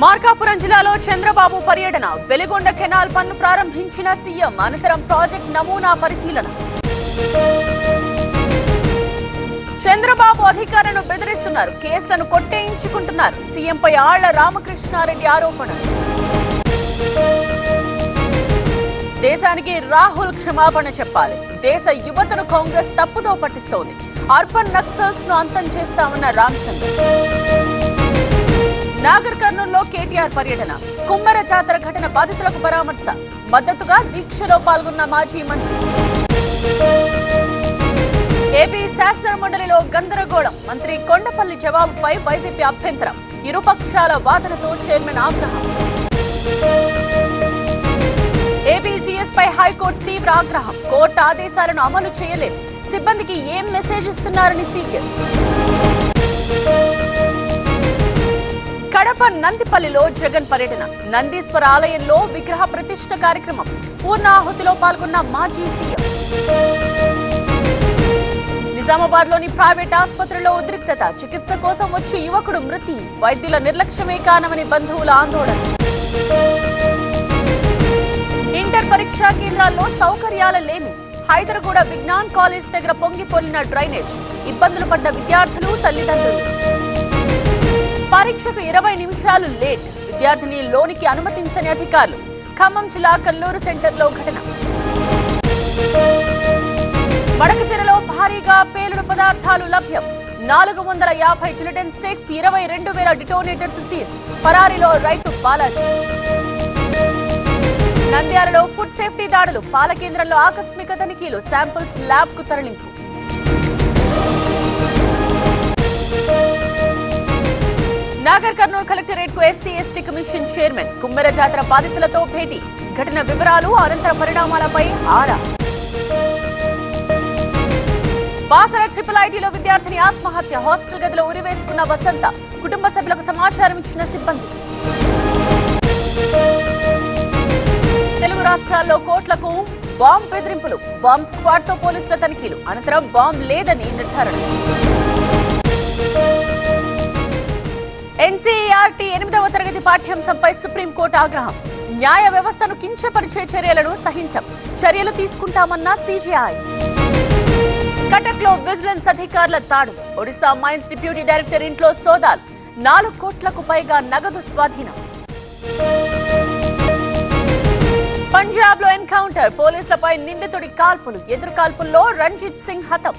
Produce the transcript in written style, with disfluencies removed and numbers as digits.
మార్కాపురం జిల్లాలో చంద్రబాబు పర్యటన వెలిగొండ కెనాల్ పన్ను ప్రారంభించిన సీఎం అనంతరం ప్రాజెక్ట్ నమూనా పరిశీలన. చంద్రబాబు అధికారులను బెదిరిస్తున్నారు, కేసులను కొట్టేయించుకుంటున్నారు. సీఎంపై ఆళ్ల రామకృష్ణారెడ్డి ఆరోపణ. దేశానికి రాహుల్ క్షమాపణ చెప్పాలి. దేశ యువతను కాంగ్రెస్ తప్పుదో పట్టిస్తోంది. అర్బన్ నక్సల్స్ ను అంతం చేస్తామన్న రామచంద్ర. నాగర్ కర్నూలులో కేటీఆర్ పర్యటన. కుమ్మర జాతర ఘటన బాధితులకు పరామర్శ. మద్దతుగా దీక్షలో పాల్గొన్న మాజీ మంత్రి. ఏపీ శాసన మండలిలో గందరగోళం. మంత్రి కొండపల్లి జవాబుపై వైసీపీ అభ్యంతరం. ఇరుపక్షాల వాదనతో చైర్మన్ ఆగ్రహం. ఏపీ సీఎస్ పై హైకోర్టు తీవ్ర ఆగ్రహం. కోర్టు ఆదేశాలను అమలు చేయలేదు. సిబ్బందికి ఏం మెసేజ్ ఇస్తున్నారని సీరియస్. కడప నందిపల్లిలో జగన్ పర్యటన. నందీశ్వర ఆలయంలో విగ్రహ ప్రతిష్ఠ కార్యక్రమం. పూర్ణాహుతిలో పాల్గొన్న మాజీ సీఎం. నిజామాబాద్ లోని ప్రైవేట్ ఆసుపత్రిలో ఉద్రిక్తత. చికిత్స కోసం వచ్చి యువకుడు మృతి. వైద్యుల నిర్లక్ష్యమే కారణమని బంధువుల ఆందోళన. ఇంటర్ పరీక్షా కేంద్రాల్లో సౌకర్యాల లేమి. హైదరగూడ విజ్ఞాన్ కాలేజ్ దగ్గర పొంగిపొర్లిన డ్రైనేజ్. ఇబ్బందులు పడ్డ విద్యార్థులు, తల్లిదండ్రులు. పరీక్షకు 20 నిమిషాలు లేట్. విద్యార్థిని లోనికి అనుమతించని అధికారులు. ఖమ్మం జిల్లా కల్లూరు సెంటర్లో ఘటన. మడకసిరలో భారీగా పేలుడు పదార్థాలు లభ్యం. 450 జిలిటన్ స్టిక్స్, 22,000 డిటోనేటర్స్ సీజ్. పరారీలో రైతు బాలాజీ. నంద్యాలలో ఫుడ్ సేఫ్టీ దాడులు. పాల కేంద్రంలో ఆకస్మిక తనిఖీలు. శాంపిల్స్ ల్యాబ్ కు తరలింపు. నాగర్ కర్నూలు కలెక్టరేట్ కు SC ST commission chairman. Kummera జాతర బాధితులతో భేటీ. ఘటన వివరాలు, అనంతర పరిణామాలపై ఆరా. బాసర ట్రిపుల్ ఐటీలో విద్యార్థిని ఆత్మహత్య. హాస్టల్ గదిలో ఉరివేసుకున్న వసంత. కుటుంబ సభ్యులకు సమాచారం ఇచ్చిన సిబ్బంది. తెలుగు రాష్ట్రాల్లో కోట్లకు బాంబు బెదిరింపులు. బాంబ్ స్క్వాడ్ తో పోలీసుల తనిఖీలు. అనంతరం బాంబు లేదని నిర్ధారణ. ఎన్సీఈఆర్టీ 8వ తరగతి పాఠ్యాంశంపై సుప్రీంకోర్టు ఆగ్రహం. న్యాయ వ్యవస్థను కించపరిచే చర్యలను సహించం. చర్యలు తీసుకుంటామన్న సీజీఐ. కటక్ లో విజిలెన్స్ అధికారుల దాడులు. ఒడిశా మైన్స్ డిప్యూటీ డైరెక్టర్ ఇంట్లో సోదాలు. 4 కోట్లకు పైగా నగదు స్వాధీనం. పంజాబ్ లో ఎన్కౌంటర్. పోలీసులపై నిందితుడి కాల్పులు. ఎదురు కాల్పుల్లో రంజిత్ సింగ్ హతం.